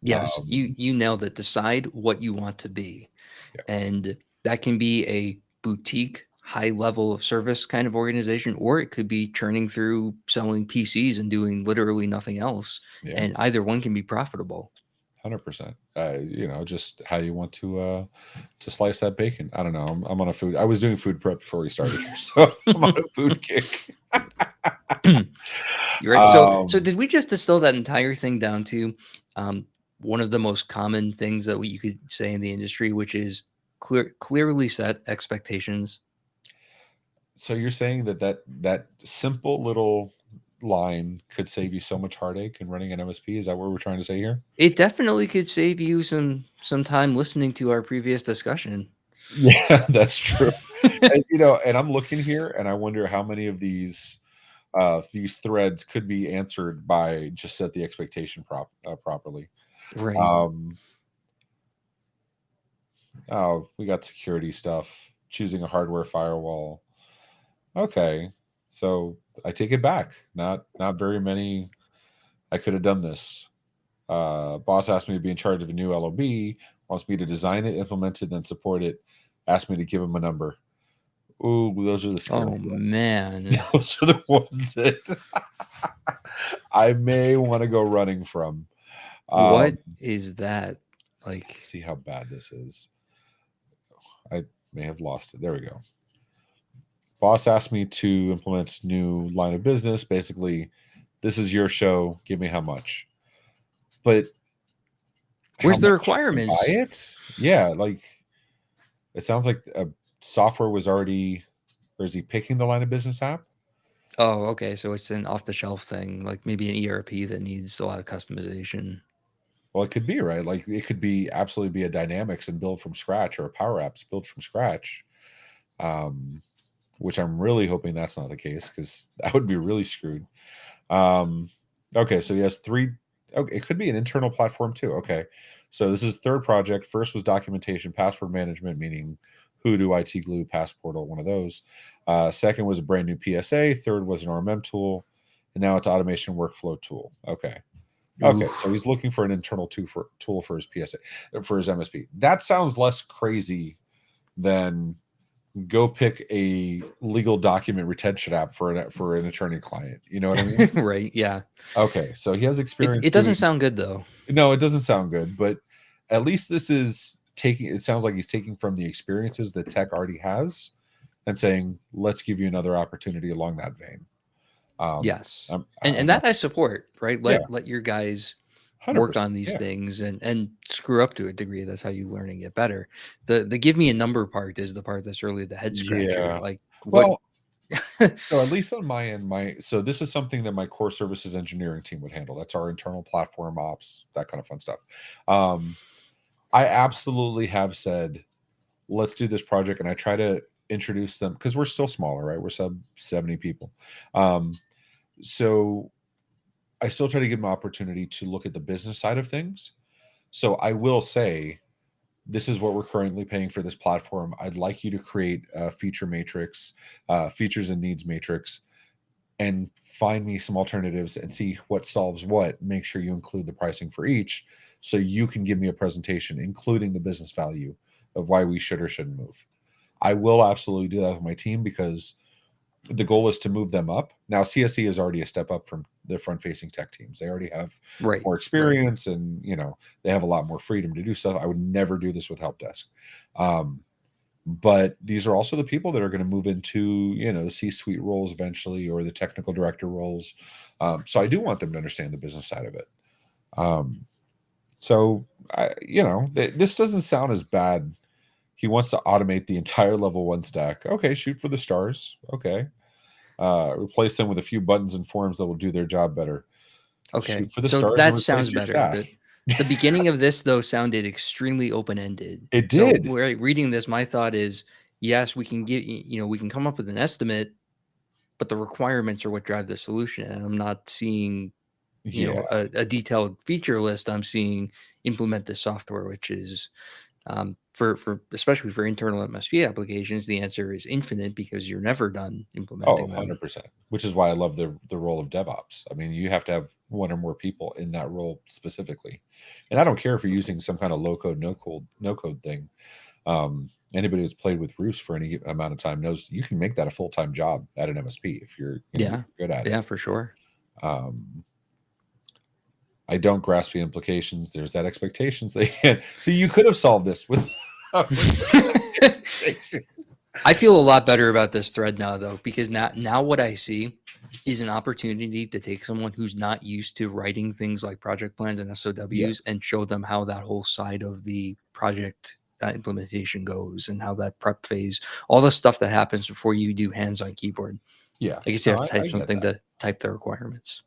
Yes. You Um, you nailed it. Decide what you want to be. yeah, And that can be a boutique, high level of service kind of organization, or it could be churning through selling PCs and doing literally nothing else. yeah, And either one can be profitable. 100%. Just how you want to slice that bacon. I don't know. I'm on a food. I was doing food prep before we started here, so I'm on a food kick. You're right. So Um, did we just distill that entire thing down to um, one of the most common things that you could say in the industry, which is clearly set expectations? so you're saying that simple little line could save you so much heartache in running an MSP? Is that what we're trying to say here? It definitely could save you some time listening to our previous discussion. Yeah, that's true. And I'm looking here, and I wonder how many of these threads could be answered by just set the expectation properly. Right. Um, oh, we got security stuff, choosing a hardware firewall. Okay, so I take it back. Not very many. I could have done this. Boss asked me to be in charge of a new LOB, wants me to design it, implement it, then support it. Asked me to give him a number. Ooh, those are the scary Oh ones. man. Those are the ones that I may want to go running from. What Um, is that? let's Like, see how bad this is. I may have lost it. There we go. Boss asked me to implement new line of business. Basically, this is your show. Give me how much. But how where's the much to buy requirements? it? Yeah, like it sounds like a software was already, or is he picking the line of business app? Oh, okay. So it's an off the shelf thing, like maybe an ERP that needs a lot of customization. Well, it could be, right. Like it could be absolutely be a Dynamics and build from scratch, or a Power Apps built from scratch. Um, which I'm really hoping that's not the case, because that would be really screwed. Um, okay, so he has three. Okay, it could be an internal platform too. Okay, so this is third project. First was documentation, password management, meaning Hoodoo, IT Glue, Passportal, one of those. Second was a brand new PSA. Third was an RMM tool, and now it's automation workflow tool. Okay. Okay, so Oof. he's looking for an internal tool for his PSA, for his MSP. That sounds less crazy than go pick a legal document retention app for an attorney client. You know what I mean? Right. Yeah. Okay, so he has It experience it doesn't doing. sound good though. No, it doesn't sound good, but at least this is taking. It sounds like he's taking from the experiences that tech already has, and saying, "Let's give you another opportunity along that vein." Yes. And I'm not. that I support, right? Yeah, Let your guys work 100%. on these Yeah, things and screw up to a degree. That's how you learn and get better. The give me a number part is the part that's really the head scratcher. yeah. Like what Well, so at least on my end, so this is something that my core services engineering team would handle. That's our internal platform ops, that kind of fun stuff. Um, I absolutely have said, let's do this project, and I try to introduce them because we're still smaller, right? We're sub 70 people. Um, so I still try to give them opportunity to look at the business side of things. So I will say this is what we're currently paying for this platform. I'd like you to create a feature matrix, features and needs matrix, and find me some alternatives and see what solves what. Make sure you include the pricing for each so you can give me a presentation, including the business value of why we should or shouldn't move. I will absolutely do that with my team because the goal is to move them up. Now, CSE is already a step up from the front facing tech teams. They already have Right. more Right. experience and, they have a lot more freedom to do stuff. I would never do this with help desk. But these are also the people that are going to move into, the C-suite roles eventually, or the technical director roles. So I do want them to understand the business side of it. So, this doesn't sound as bad. He wants to automate the entire level 1 stack. Okay, shoot for the stars. Okay. Replace them with a few buttons and forms that will do their job better. Okay. Shoot for the So stars and that replace sounds your better. staff. The beginning of this though sounded extremely open-ended. It So did. where reading this, my thought is, yes, we can we can come up with an estimate, but the requirements are what drive the solution. And I'm not seeing, Yeah. a detailed feature list. I'm seeing implement this software, which is for especially for internal MSP applications, the answer is infinite because you're never done Oh, implementing them. 100%. Which is why I love the role of DevOps. I mean, you have to have one or more people in that role specifically. And I don't care if you're using some kind of low code, no code thing. Anybody who's played with Roost for any amount of time knows you can make that a full-time job at an MSP if you're Yeah. good at it. Yeah, for sure. I don't grasp the implications. There's that expectations they can. See, you could have solved this with I feel a lot better about this thread now, though, because now what I see is an opportunity to take someone who's not used to writing things like project plans and SOWs Yes. and show them how that whole side of the project implementation goes and how that prep phase, all the stuff that happens before you do hands on keyboard. Yeah. I guess you have No, to type I get something that. to type the requirements.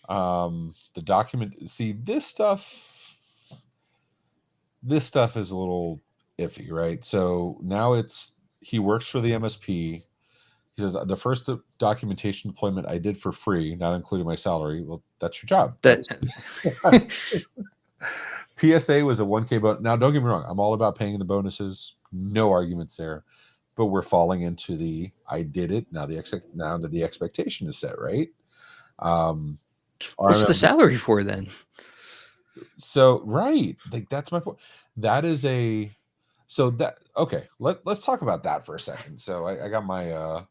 The document. See, this stuff is a little iffy, right? So now he works for the MSP. He says the first documentation deployment I did for free, not including my salary. Well, that's your job. That PSA was a 1K bonus. Now, don't get me wrong. I'm all about paying the bonuses. No arguments there. But we're falling into the I did it. Now the expectation is set, right? what's the salary for then? So right, like that's my point. That is okay. Let's talk about that for a second. So I got my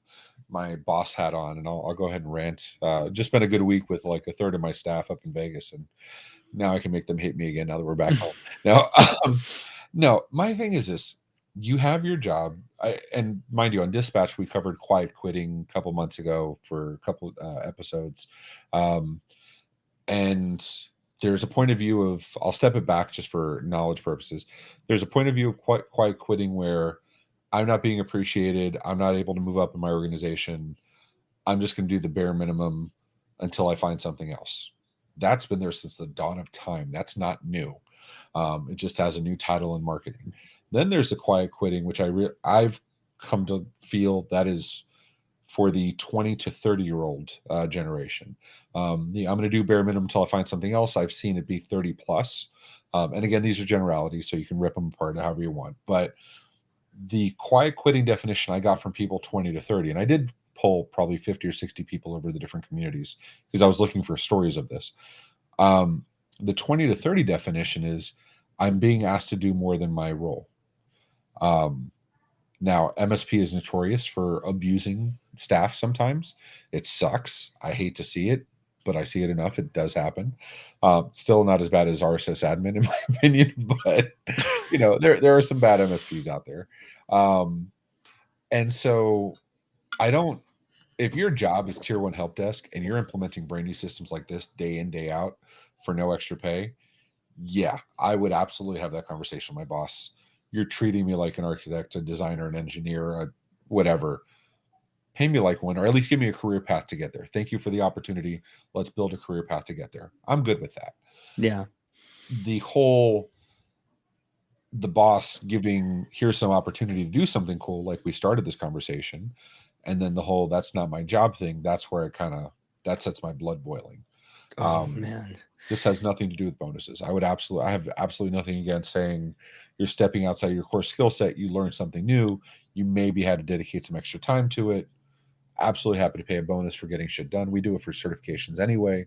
my boss hat on, and I'll go ahead and rant. Just spent a good week with like a third of my staff up in Vegas, and now I can make them hate me again now that we're back home. No, my thing is this: you have your job, and mind you, on dispatch we covered quiet quitting a couple months ago for a couple episodes, and there's a point of view of I'll step it back just for knowledge purposes. There's a point of view of quiet quitting where I'm not being appreciated. I'm not able to move up in my organization. I'm just going to do the bare minimum until I find something else. That's been there since the dawn of time. That's not new. It just has a new title in marketing. Then there's the quiet quitting, which I've come to feel that is for the 20 to 30-year-old generation. I'm going to do bare minimum until I find something else. I've seen it be 30 plus. And again, these are generalities, so you can rip them apart however you want. But the quiet quitting definition I got from people 20 to 30, and I did poll probably 50 or 60 people over the different communities because I was looking for stories of this. The 20 to 30 definition is I'm being asked to do more than my role. Now, MSP is notorious for abusing staff sometimes. It sucks. I hate to see it, but I see it enough. It does happen. Still not as bad as RSS admin, in my opinion, but there are some bad MSPs out there. And so if your job is tier 1 help desk and you're implementing brand new systems like this day in, day out for no extra pay, yeah, I would absolutely have that conversation with my boss. You're treating me like an architect, a designer, an engineer, whatever. Pay me like one, or at least give me a career path to get there. Thank you for the opportunity. Let's build a career path to get there. I'm good with that. Yeah. The boss giving, here's some opportunity to do something cool, like we started this conversation, and then the whole that's not my job thing, that's where that sets my blood boiling. Oh man. This has nothing to do with bonuses. I have absolutely nothing against saying you're stepping outside your core skill set. You learned something new. You maybe had to dedicate some extra time to it. Absolutely happy to pay a bonus for getting shit done. We do it for certifications anyway,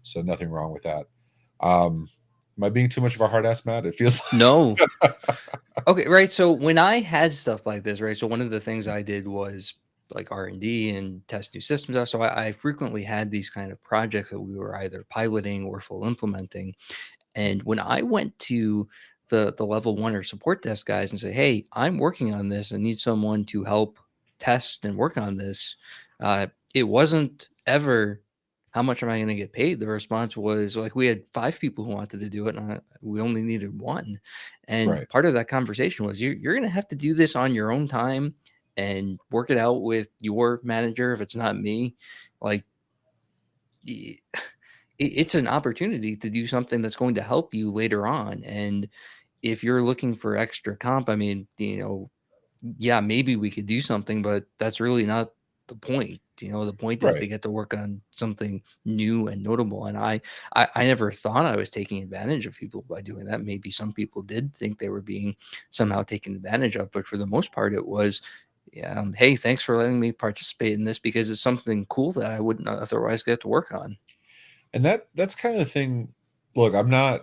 so nothing wrong with that. Am I being too much of a hard ass, Matt? It feels No. Okay, right. So when I had stuff like this, right? So one of the things I did was like R&D and test new systems out. So I frequently had these kind of projects that we were either piloting or full implementing. And when I went to the level one or support desk guys and say, "Hey, I'm working on this. I need someone to help test and work on this," it wasn't ever, "How much am I going to get paid?" The response was like, "We had 5 people who wanted to do it, and we only needed one." And right, part of that conversation was, "You're going to have to do this on your own time and work it out with your manager if it's not me." Like, it's an opportunity to do something that's going to help you later on. And if you're looking for extra comp, I mean, yeah, maybe we could do something, but that's really not the point. The point is to right. get to work on something new and notable. And I never thought I was taking advantage of people by doing that. Maybe some people did think they were being somehow taken advantage of, but for the most part, it was, yeah, hey, thanks for letting me participate in this because it's something cool that I wouldn't otherwise get to work on. And that's kind of the thing. Look, I'm not.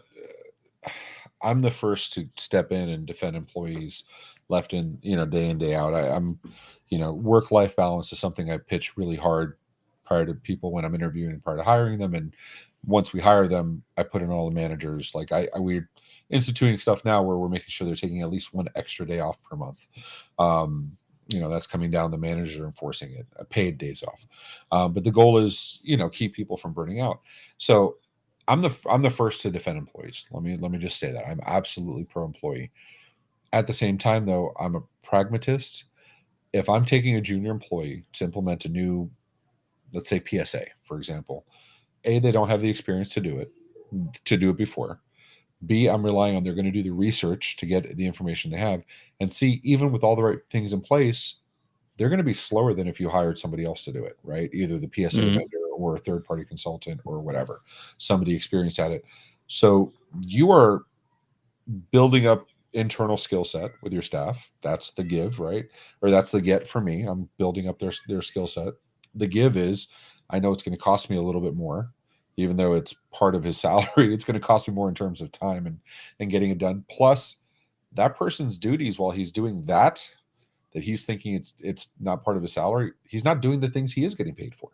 I'm the first to step in and defend employees left in, day in, day out. I'm, work life balance is something I pitch really hard prior to people when I'm interviewing and prior to hiring them. And once we hire them, I put in all the managers. Like we're instituting stuff now where we're making sure they're taking at least one extra day off per month. That's coming down. The managers are enforcing it, paid days off. But the goal is, keep people from burning out. So I'm the first to defend employees. Let me just say that I'm absolutely pro employee. At the same time, though, I'm a pragmatist. If I'm taking a junior employee to implement a new, let's say PSA, for example, A, they don't have the experience to do it before. B, I'm relying on they're going to do the research to get the information they have. And C, even with all the right things in place, they're going to be slower than if you hired somebody else to do it, right? Either the PSA Mhm. vendor or a third party consultant or whatever, somebody experienced at it. So you are building up internal skill set with your staff. That's the give, right? Or that's the get for me. I'm building up their skill set. The give is I know it's going to cost me a little bit more, even though it's part of his salary. It's going to cost me more in terms of time and getting it done. Plus, that person's duties while he's doing that he's thinking it's not part of his salary, he's not doing the things he is getting paid for,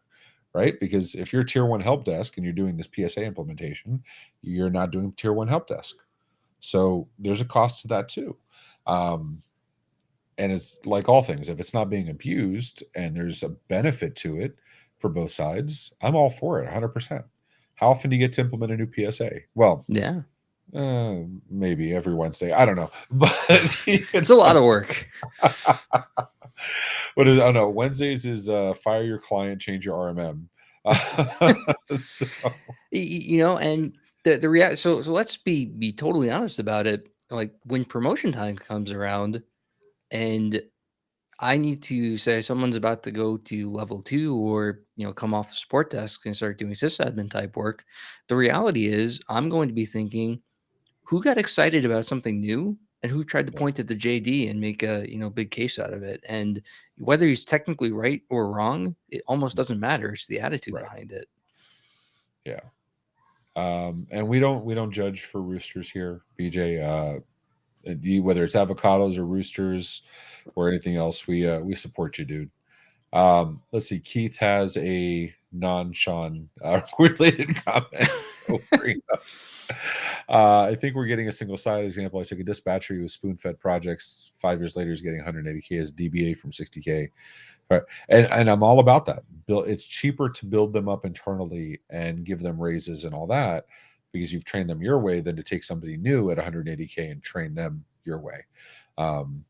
right? Because if you're tier one help desk and you're doing this PSA implementation, you're not doing tier one help desk. So there's a cost to that too. Um, and it's like all things, if it's not being abused and there's a benefit to it for both sides, I'm all for it 100%. How often do you get to implement a new PSA? Well, Yeah. maybe every Wednesday. I don't know, but It's a lot of work. what is? Oh no, Wednesdays is fire your client, change your RMM. So And the react. So let's be totally honest about it. Like when promotion time comes around, and I need to say someone's about to go to level two or come off the support desk and start doing sysadmin type work. The reality is, I'm going to be thinking, who got excited about something new and who tried to yeah, point at the JD and make a big case out of it. And whether he's technically right or wrong, it almost doesn't matter. It's the attitude right, behind it. yeah. And we don't judge for roosters here, BJ. Whether it's avocados or roosters or anything else, we support you, dude. Let's see. Keith has a non-Sean related comment. So bring up. I think we're getting a single side example. I took a dispatcher who was spoon-fed projects. 5 years later, he's getting 180K as DBA from 60K. Right. And I'm all about that. It's cheaper to build them up internally and give them raises and all that because you've trained them your way than to take somebody new at 180K and train them your way. Um,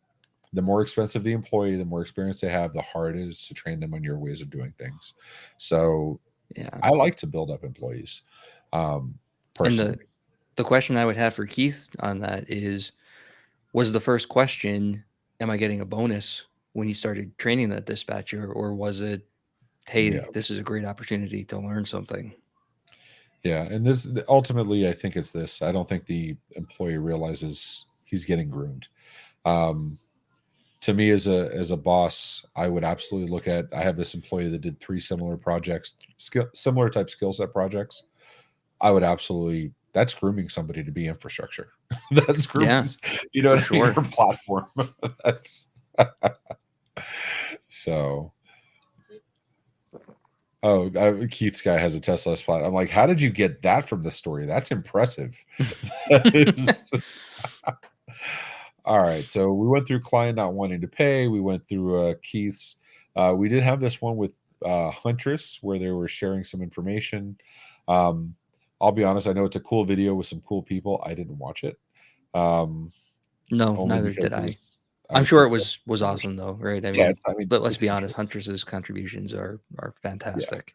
the more expensive the employee, the more experience they have, the harder it is to train them on your ways of doing things. So Yeah. I like to build up employees, um, And personally. the question I would have for Keith on that is, was the first question, am I getting a bonus when he started training that dispatcher, or was it, hey, Yeah. this is a great opportunity to learn something? Yeah, and this ultimately, I think it's this. I don't think the employee realizes he's getting groomed. Um, to me, as a boss, I would absolutely look at. I have this employee that did 3 similar projects, similar type skill set projects. I would absolutely. That's grooming somebody to be infrastructure. That's grooming. Yeah, You know for what I mean? sure. Or platform. That's so. Oh, Keith's guy has a Tesla spot. I'm like, how did you get that from the story? That's impressive. That is all right. So we went through client not wanting to pay. We went through Keith's. We did have this one with Huntress where they were sharing some information. Um, I'll be honest. I know it's a cool video with some cool people. I didn't watch it um, No, only neither did because it I. was. I I'm was sure it pretty was emotional. awesome though, right? I Yeah, mean, it's. I mean, but let's it's be honest, Huntress. Huntress's contributions are Yeah, fantastic.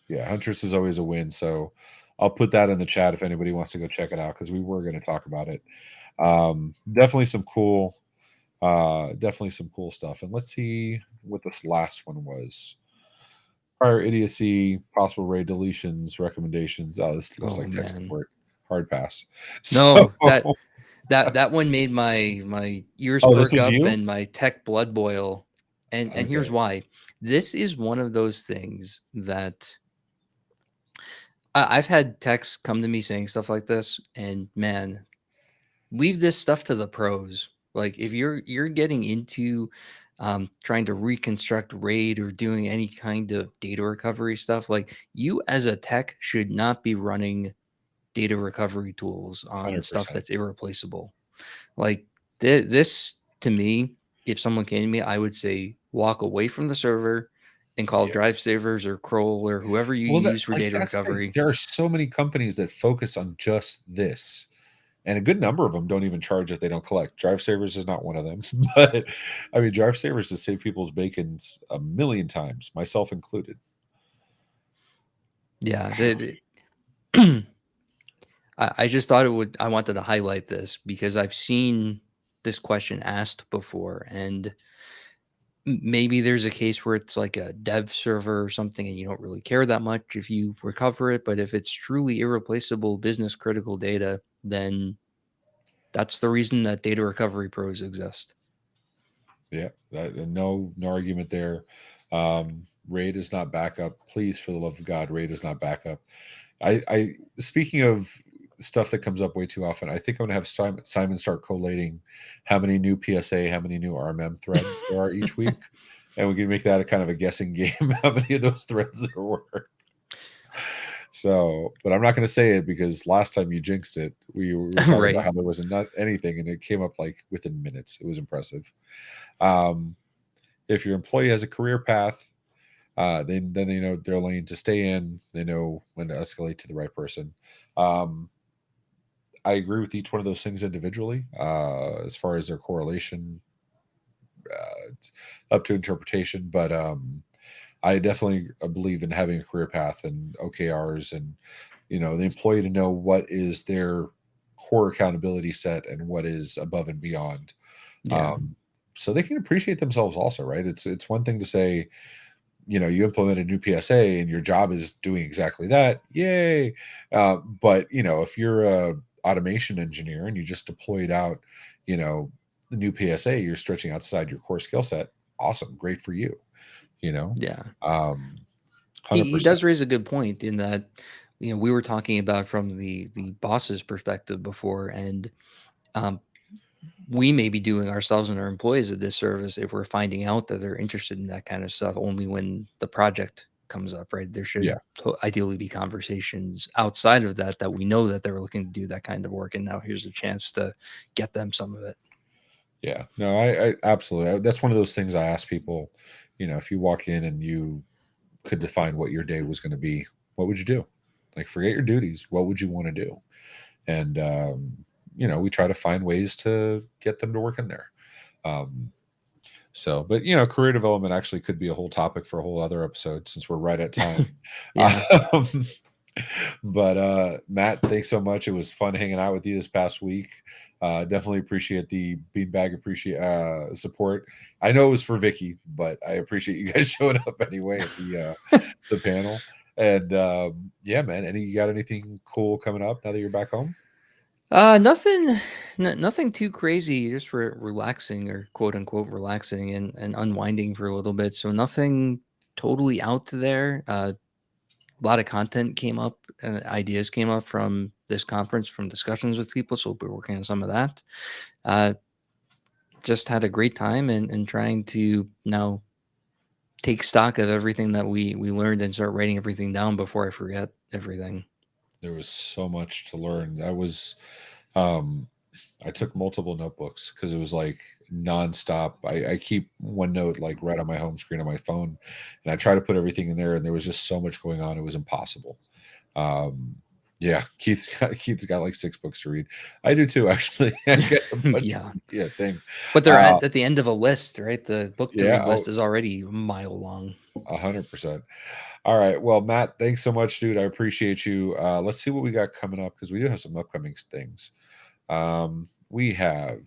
yeah. Huntress is always a win. So I'll put that in the chat if anybody wants to go check it out because we were going to talk about it. Definitely some cool. Definitely some cool stuff. And let's see what this last one was. Prior idiocy, possible raid deletions, recommendations. Oh, this looks Oh like tech man. support. Hard pass. So, No, oh, that one made my ears this perk was up you? and my tech blood boil. And here's Okay. why. This is one of those things that I've had techs come to me saying stuff like this, and man, leave this stuff to the pros. Like if you're getting into trying to reconstruct RAID or doing any kind of data recovery stuff, like you as a tech should not be running data recovery tools on stuff 100%. that's irreplaceable. Like this to me, if someone came to me, I would say walk away from the server and call Yeah. drive savers or Kroll or whoever you Well, use for data that's the thing. recovery. There are so many companies that focus on just this. And a good number of them don't even charge if they don't collect. Drive Savers is not one of them. But I mean, Drive Savers has saved people's bacons a million times, myself included. Yeah, I just thought I wanted to highlight this because I've seen this question asked before, and maybe there's a case where it's like a dev server or something and you don't really care that much if you recover it, but if it's truly irreplaceable business critical data, then that's the reason that data recovery pros exist. Yeah, no argument there. Raid is not backup. Please, for the love of God, Raid is not backup. I speaking of stuff that comes up way too often, I think I'm gonna have Simon start collating how many new PSA, how many new RMM threads there are each week, and we can make that a kind of a guessing game how many of those threads there were. So, but I'm not going to say it because last time you jinxed it, we were talking about Right. how there wasn't not anything, and it came up like within minutes. It was impressive. Um, if your employee has a career path, then they know their lane to stay in. They know when to escalate to the right person. Um, I agree with each one of those things individually. As far as their correlation, it's up to interpretation. But I definitely believe in having a career path and OKRs and the employee to know what is their core accountability set and what is above and beyond. Yeah. Um, so they can appreciate themselves also, right? It's one thing to say, you implement a new PSA and your job is doing exactly that. Yay. But if you're a automation engineer and you just deployed out, the new PSA, you're stretching outside your core skill set. Awesome. Great for you, you know? Yeah. Um, He 100%. does raise a good point in that, we were talking about from the boss's perspective before, and um, we may be doing ourselves and our employees a disservice if we're finding out that they're interested in that kind of stuff only when the project comes up, right? There should Yeah. ideally be conversations outside of that that we know that they're looking to do that kind of work, and now here's a chance to get them some of it. Yeah. No, I absolutely. That's one of those things I ask people, if you walk in and you could define what your day was going to be, what would you do? Like, forget your duties. What would you want to do? And, we try to find ways to get them to work in there. Um, but career development actually could be a whole topic for a whole other episode since we're right at time. Yeah. Um, but Matt, thanks so much. It was fun hanging out with you this past week. Definitely appreciate the beanbag support. I know it was for Vicky, but I appreciate you guys showing up anyway at the panel. And yeah, man. You got anything cool coming up now that you're back home? Nothing, nothing too crazy. Just relaxing, or quote unquote relaxing, and unwinding for a little bit. So nothing totally out there. A lot of content came up, ideas came up from this conference, from discussions with people. So we'll be working on some of that. Uh, just had a great time, and trying to now take stock of everything that we learned and start writing everything down before I forget everything. There was so much to learn. Um, I took multiple notebooks because it was like nonstop. I keep OneNote like right on my home screen on my phone, and I try to put everything in there. And there was just so much going on; it was impossible. Um, yeah, Keith's got like 6 books to read. I do too, actually. I got a bunch. Yeah. Yeah, thing. But they're Uh, at the end of a list, right? The book to yeah, read list is already a mile long. 100%. All right. Well, Matt, thanks so much, dude. I appreciate you. Let's see what we got coming up because we do have some upcoming things. We have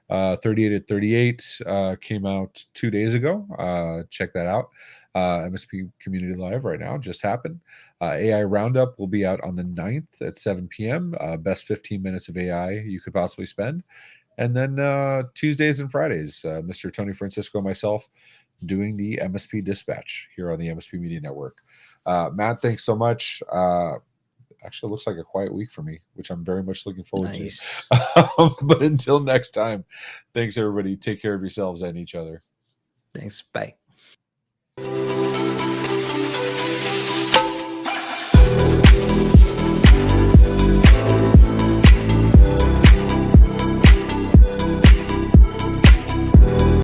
38 at 38 came out 2 days ago. Check that out. MSP Community Live right now just happened. AI Roundup will be out on the 9th at 7 p.m. Best 15 minutes of AI you could possibly spend. And then Tuesdays and Fridays, Mr. Tony Francisco and myself doing the MSP Dispatch here on the MSP Media Network. Matt, thanks so much. Actually, it looks like a quiet week for me, which I'm very much looking forward to. Nice. But until next time, thanks everybody. Take care of yourselves and each other. Thanks. Bye.